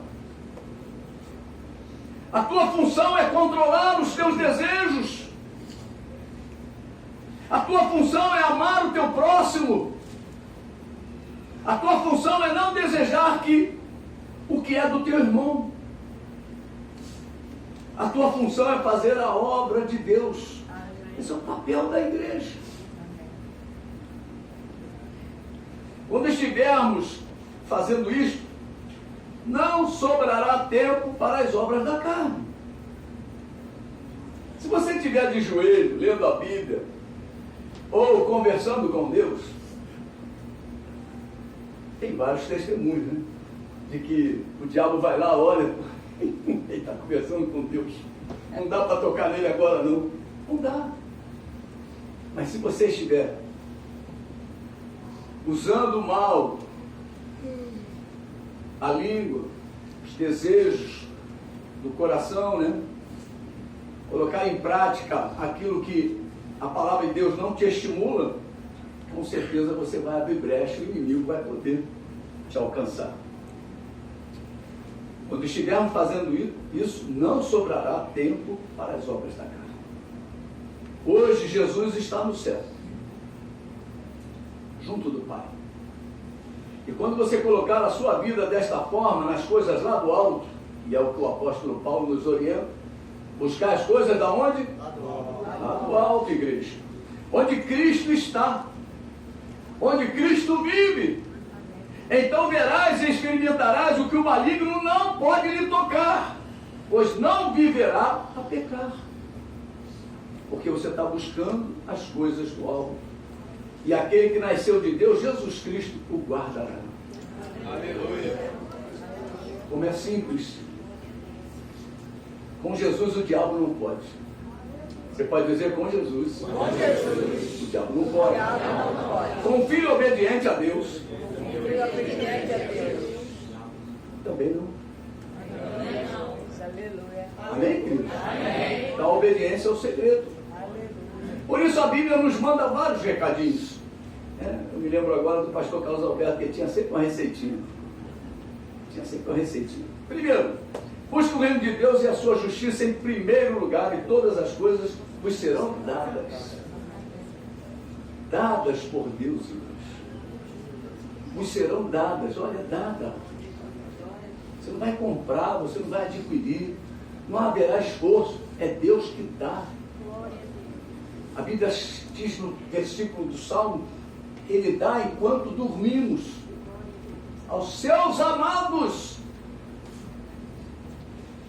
A tua função é controlar os teus desejos. A tua função é amar o teu próximo. A tua função é não desejar o que é do teu irmão. A tua função é fazer a obra de Deus. Esse é o papel da igreja. Quando estivermos fazendo isto, não sobrará tempo para as obras da carne. Se você estiver de joelho, lendo a Bíblia, ou conversando com Deus, tem vários testemunhos, né? De que o diabo vai lá, olha, ele está conversando com Deus. Não dá para tocar nele agora, não. Não dá. Mas se você estiver usando mal a língua, os desejos do coração, né? Colocar em prática aquilo que a palavra de Deus não te estimula, com certeza você vai abrir brecha e o inimigo vai poder te alcançar. Quando estivermos fazendo isso, não sobrará tempo para as obras da carne. Hoje Jesus está no céu, junto do Pai. E quando você colocar a sua vida desta forma, nas coisas lá do alto, e é o que o apóstolo Paulo nos orienta, buscar as coisas da onde? Lá do alto, igreja. Onde Cristo está. Onde Cristo vive. Então verás e experimentarás o que o maligno não pode lhe tocar, pois não viverá a pecar. Porque você está buscando as coisas do alto. E aquele que nasceu de Deus, Jesus Cristo, o guardará. Aleluia. Como é simples. Com Jesus o diabo não pode. Você pode dizer com Jesus. Com Jesus. O diabo não pode. O diabo não pode. Com um filho obediente a Deus. Filho obediente a Deus. Também não. Aleluia. Amém, querido? Amém. Então a obediência é o segredo. Aleluia. Por isso a Bíblia nos manda vários recadinhos. Eu me lembro agora do pastor Carlos Alberto, que tinha sempre uma receitinha. Primeiro, busque o reino de Deus e a sua justiça em primeiro lugar, e todas as coisas vos serão dadas. Dadas por Deus, irmãos. Vos serão dadas, olha, dada. Você não vai comprar, você não vai adquirir, não haverá esforço, é Deus que dá. A Bíblia diz no versículo do Salmo, Ele dá enquanto dormimos, aos seus amados.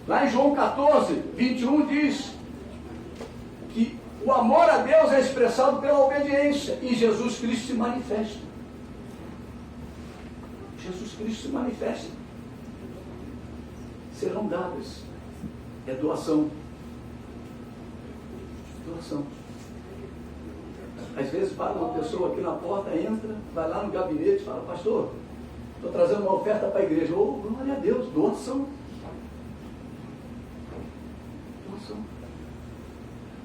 Lá em João 14, 21 diz que o amor a Deus é expressado pela obediência, e Jesus Cristo se manifesta. Jesus Cristo se manifesta. Serão dadas. É doação. Doação. Às vezes para uma pessoa aqui na porta, entra, vai lá no gabinete e fala, pastor, estou trazendo uma oferta para a igreja. Oh, glória a Deus, doação. Doação.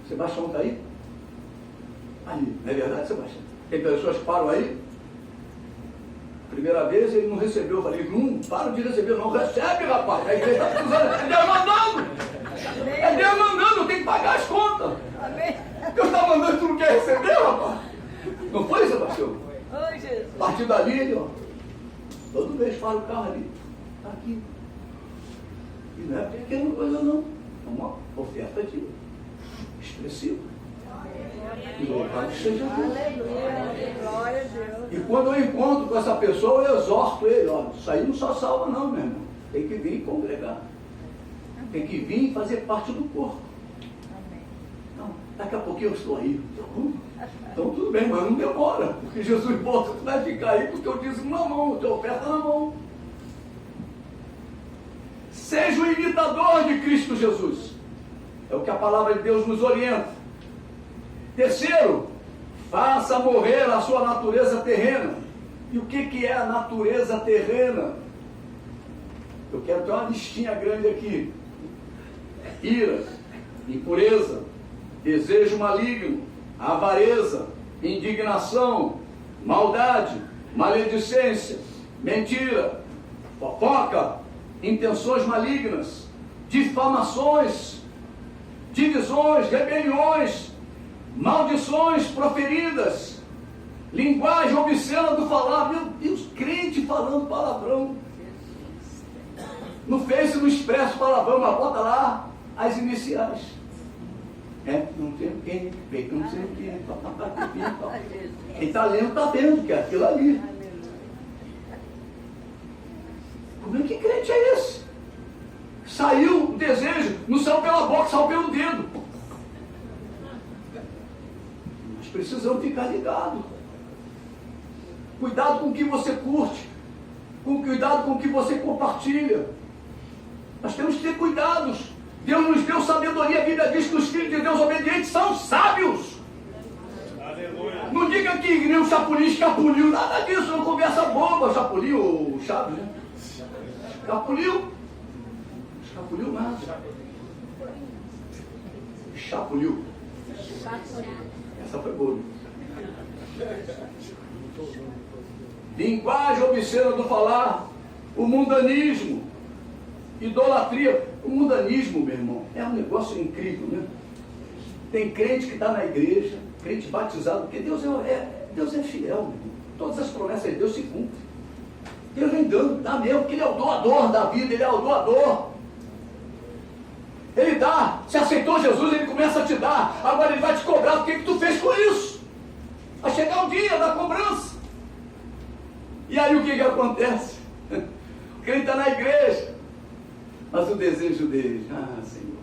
Sebastião está aí? Ali, não é verdade, Sebastião? Tem pessoas que param aí. Primeira vez ele não recebeu, eu falei, não, para de receber, não recebe, rapaz. A igreja está precisando, é Deus mandando. É Deus mandando, tem que pagar as contas. Amém. Deus está mandando, tu não quer receber, rapaz? Não foi, Sebastião? Oi, Jesus. A partir dali, ele, ó, todo mês para o carro ali, está aqui. E não é pequena coisa, não. É uma oferta de expressiva. E louvado seja Deus. Aleluia. Glória a Deus. E quando eu encontro com essa pessoa, eu exorto ele, ó, isso aí não só salva não, meu irmão. Tem que vir congregar. Tem que vir e fazer parte do corpo. Amém. Então, Daqui a pouquinho eu estou aí. Então tudo bem, mas não demora, porque Jesus volta, tu vai ficar aí com o teu dízimo na mão, o teu oferta na mão. Seja o imitador de Cristo Jesus. É o que a palavra de Deus nos orienta. Terceiro, faça morrer a sua natureza terrena. E o que é a natureza terrena? Eu quero ter uma listinha grande aqui. Ira, impureza, desejo maligno, avareza, indignação, maldade, maledicência, mentira, fofoca, intenções malignas, difamações, divisões, rebeliões, maldições proferidas, linguagem obscena do falar. Meu Deus, crente falando palavrão. No Face, no Expresso, palavrão, mas bota lá as iniciais. Não sei o que, não sei o que. Quem está lendo está vendo que é aquilo ali. Como é que crente é esse? Saiu o desejo, não saiu pela boca, saiu pelo dedo. Nós precisamos ficar ligados. Cuidado com o que você curte. Cuidado com o que você compartilha. Nós temos que ter cuidados. Deus nos deu sabedoria. A Bíblia diz que os filhos de Deus obedientes são sábios. Aleluia. Não diga que nem o Chapolin escapuliu. Nada disso, não conversa boba. Chapolin ou Chaves, né? Escapuliu nada. Chapuliu. Essa foi boa. Linguagem obscena do falar. O mundanismo. Idolatria. O mundanismo, meu irmão, é um negócio incrível, né? Tem crente que está na igreja, crente batizado, porque Deus é fiel, meu irmão. Todas as promessas de Deus se cumprem. Deus vem dando, dá mesmo, porque Ele é o doador da vida, Ele é o doador. Ele dá. Se aceitou Jesus, Ele começa a te dar. Agora Ele vai te cobrar o que tu fez com isso. Vai chegar o dia da cobrança. E aí o que acontece? O crente está na igreja, mas o desejo dele, Senhor,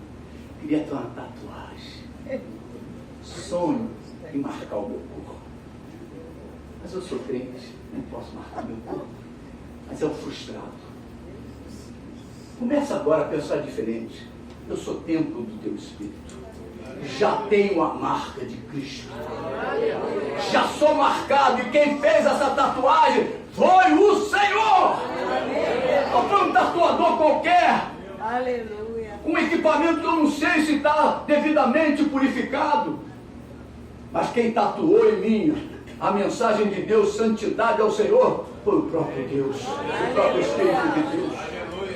queria ter uma tatuagem, sonho em marcar o meu corpo. Mas eu sou crente, não posso marcar meu corpo. Mas é o frustrado. Começa agora a pensar diferente. Eu sou templo do teu Espírito. Já tenho a marca de Cristo. Já sou marcado. E quem fez essa tatuagem foi o Senhor. Não foi um tatuador qualquer. Aleluia. Um equipamento que eu não sei se está devidamente purificado. Mas quem tatuou em mim a mensagem de Deus, santidade ao Senhor, foi o próprio Deus. O próprio Espírito de Deus.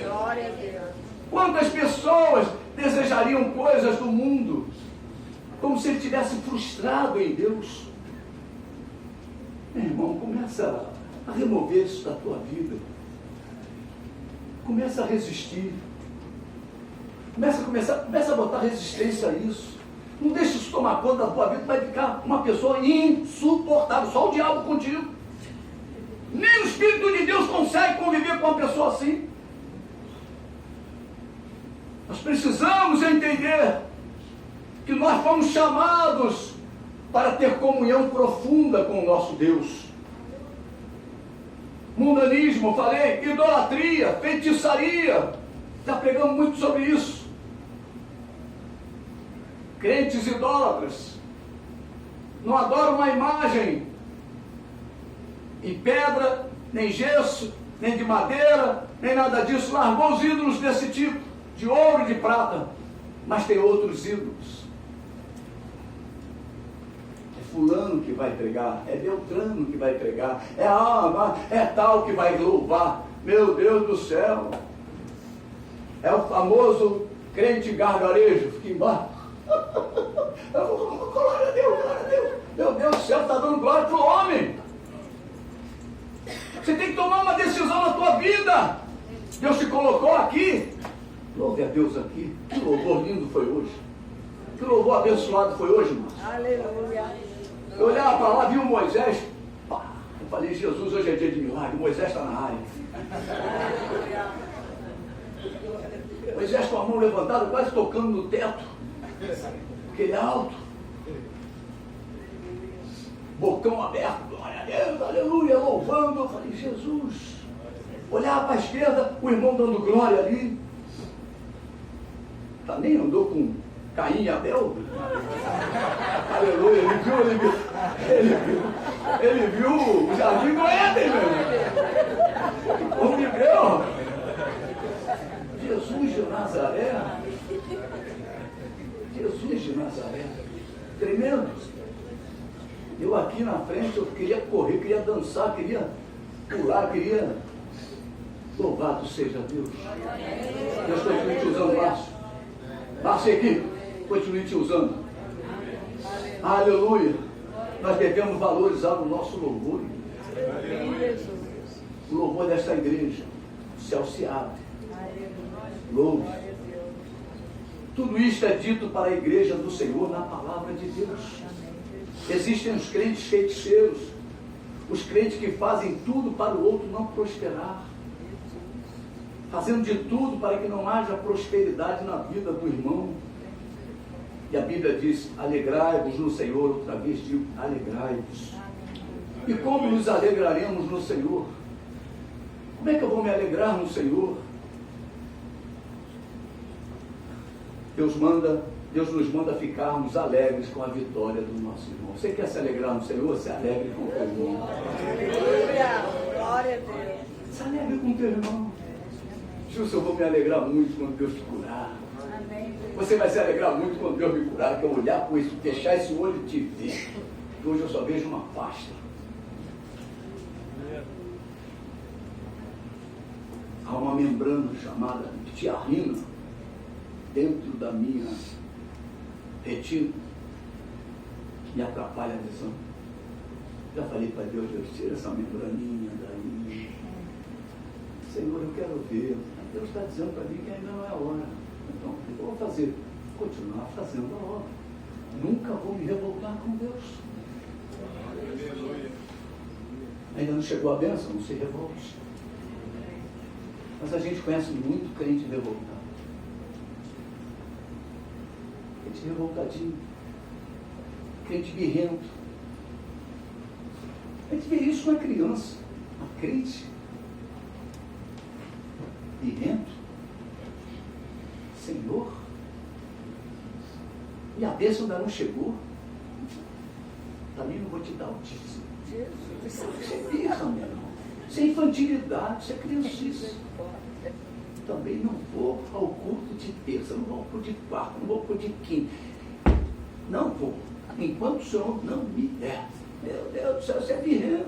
Glória a Deus. Quantas pessoas desejariam coisas do mundo como se ele tivesse frustrado em Deus? Meu irmão, começa a remover isso da tua vida. Começa a resistir. Começa a botar resistência a isso. Não deixe isso tomar conta da tua vida, vai ficar uma pessoa insuportável. Só o diabo contigo. Nem o Espírito de Deus consegue conviver com uma pessoa assim. Nós precisamos entender que nós fomos chamados para ter comunhão profunda com o nosso Deus. Mundanismo, eu falei, idolatria, feitiçaria. Já pregamos muito sobre isso. Crentes idólatras não adoram uma imagem em pedra, nem gesso, nem de madeira, nem nada disso. Largou os ídolos desse tipo, de ouro e de prata. Mas tem outros ídolos. É fulano que vai pregar, é Beltrano que vai pregar, é tal que vai louvar. Meu Deus do céu! É o famoso crente gargarejo, fica embaixo. Glória a Deus, glória a Deus. Meu Deus do céu, está dando glória para o homem. Você tem que tomar uma decisão na tua vida. Deus te colocou aqui. Louve a Deus aqui. Que louvor lindo foi hoje. Que louvor abençoado foi hoje, irmão. Aleluia. Eu olhava para lá, vi o Moisés. Pá, eu falei, Jesus, hoje é dia de milagre. Moisés está na área. Moisés com a mão levantada, quase tocando no teto. Porque ele é alto. bocão aberto, glória a Deus, aleluia, louvando. Eu falei, Jesus. Olhava para a esquerda, o irmão dando glória ali. Também andou com Caim e Abel? Aleluia, ele viu o jardim do Éden, meu. Como viveu? Jesus de Nazaré. Jesus de Nazaré. Tremendo. Eu aqui na frente, eu queria correr, queria dançar, queria pular, queria... Louvado seja Deus. Deus continue te usando, Márcio. Márcio aqui, continue te usando. Aleluia. Nós devemos valorizar o nosso louvor. O louvor desta igreja. O céu se abre. Louve. Tudo isto é dito para a igreja do Senhor na palavra de Deus. Existem os crentes feiticeiros, os crentes que fazem tudo para o outro não prosperar, fazendo de tudo para que não haja prosperidade na vida do irmão. E a Bíblia diz, alegrai-vos no Senhor, outra vez digo, alegrai-vos. E como nos alegraremos no Senhor? Como é que eu vou me alegrar no Senhor? Deus nos manda ficarmos alegres com a vitória do nosso irmão. Você quer se alegrar no Senhor? Se alegre com o teu irmão. Aleluia! Glória a Deus! Se alegre com o teu irmão. Gilson, eu vou me alegrar muito quando Deus te curar. Amém. Você vai se alegrar muito quando Deus me curar, que eu olhar com isso, fechar esse olho e te ver. Que hoje eu só vejo uma pasta. Há uma membrana chamada tiarina dentro da minha retina, me atrapalha a visão. Já falei para Deus, tira essa membraninha daí. Senhor, eu quero ver. Deus está dizendo para mim que ainda não é a hora. Então, o que eu vou fazer? Continuar fazendo a obra. Nunca vou me revoltar com Deus. Ainda não chegou a bênção, não se revolte. Mas a gente conhece muito crente revoltado. Crente revoltadinho. Crente birrento. A gente vê isso com a criança. A crente birrento. Senhor. E a bênção ainda não chegou. Também não vou te dar o dízimo. Você é birra, meu irmão. Isso é infantilidade, isso é criancice. Também não vou ao culto de terça, não vou ao culto de quarta, não vou ao culto de quinta. Não vou. Enquanto o Senhor não me der. Meu Deus do céu, você é birrento.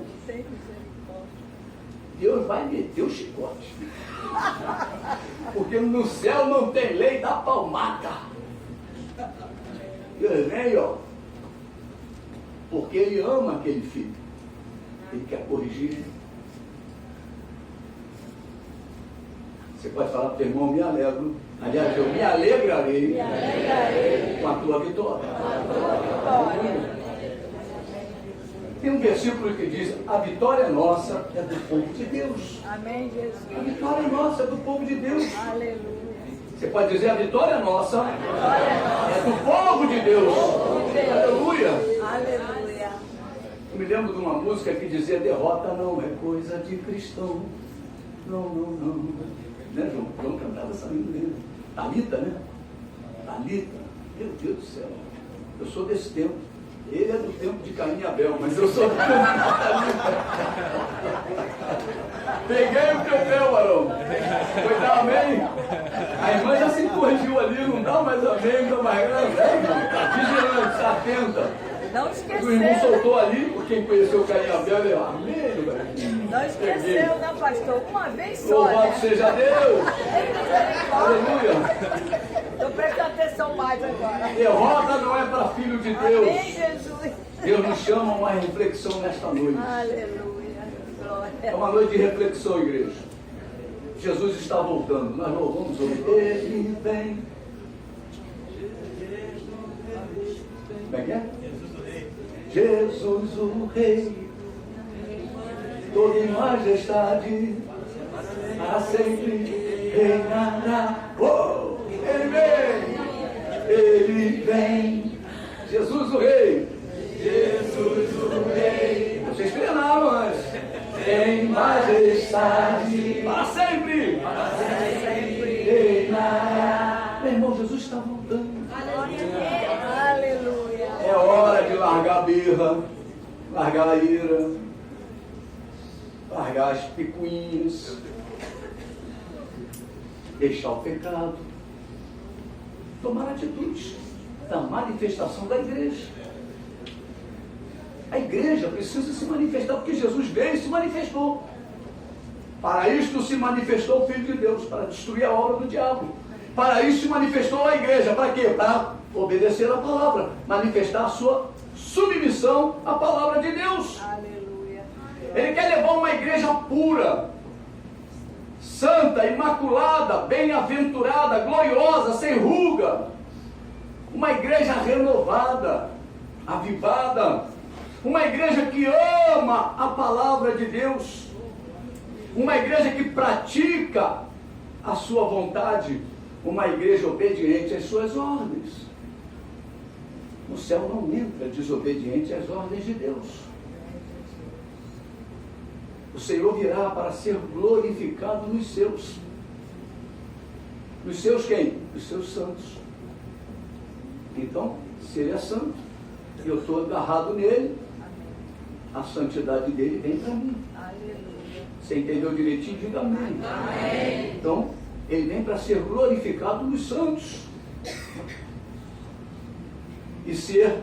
Deus vai meter o chicote. Porque no céu não tem lei da palmada. Deus vem, ó. Porque Ele ama aquele filho. Ele quer corrigir. Você pode falar para o teu irmão, me alegro. Aliás, eu me alegrarei com a tua vitória. Tem um versículo que diz, a vitória é nossa, é do povo de Deus. Amém, Jesus. A vitória é nossa, é do povo de Deus. Aleluia. Você pode dizer, a vitória é nossa, é do povo de Deus. Aleluia. Aleluia. Eu me lembro de uma música que dizia, derrota não é coisa de cristão. Não. Né, João? João cantava essa menina. Talita, né? Talita. Meu Deus do céu. Eu sou desse tempo. Ele é do tempo de Caim e Abel, mas eu sou do tempo de Talita. Peguei o teu pé, varão. Foi dar amém? A irmã já se corrigiu ali, não dá mais amém, não dá mais grande. Está vigilante, está atenta. Não O irmão esqueceu. soltou ali, por quem conheceu Caim e Abel, ele amém, velho. Não esqueceu, né, pastor? Uma vez só, Louvado né? seja Deus. Aleluia. Aleluia. Estou prestando atenção mais agora. Derrota não é para filho de Amém, Deus. Jesus. Deus nos chama a uma reflexão nesta noite. Aleluia. Glória. É uma noite de reflexão, igreja. Jesus está voltando. Nós louvamos hoje. Ele vem. Como é que é? Jesus o Rei, toda em majestade, para sempre reinará. Oh, ele vem, Jesus o Rei, Jesus o Rei. Vocês treinaram antes. Em majestade, para sempre. Reinará. Meu irmão, Jesus está voltando. Aleluia. É hora de largar a birra, largar a ira, largar as picuinhas, deixar o pecado, tomar atitudes da manifestação da igreja. A igreja precisa se manifestar, porque Jesus veio e se manifestou. Para isto se manifestou o Filho de Deus, para destruir a obra do diabo. Para isso se manifestou a igreja. Para quê? Para obedecer a palavra, manifestar a sua submissão à palavra de Deus. Aleluia. Ele quer levar uma igreja pura, santa, imaculada, bem-aventurada, gloriosa, sem ruga. Uma igreja renovada, avivada. Uma igreja que ama a palavra de Deus. Uma igreja que pratica a sua vontade. Uma igreja obediente às suas ordens. O céu não entra desobediente às ordens de Deus. O Senhor virá para ser glorificado nos seus. Nos seus quem? Nos seus santos. Então, se Ele é santo, e eu estou agarrado nele, a santidade dele vem para mim. Aleluia. Você entendeu direitinho? Diga amém. Amém. Então, ele vem para ser glorificado nos santos. E ser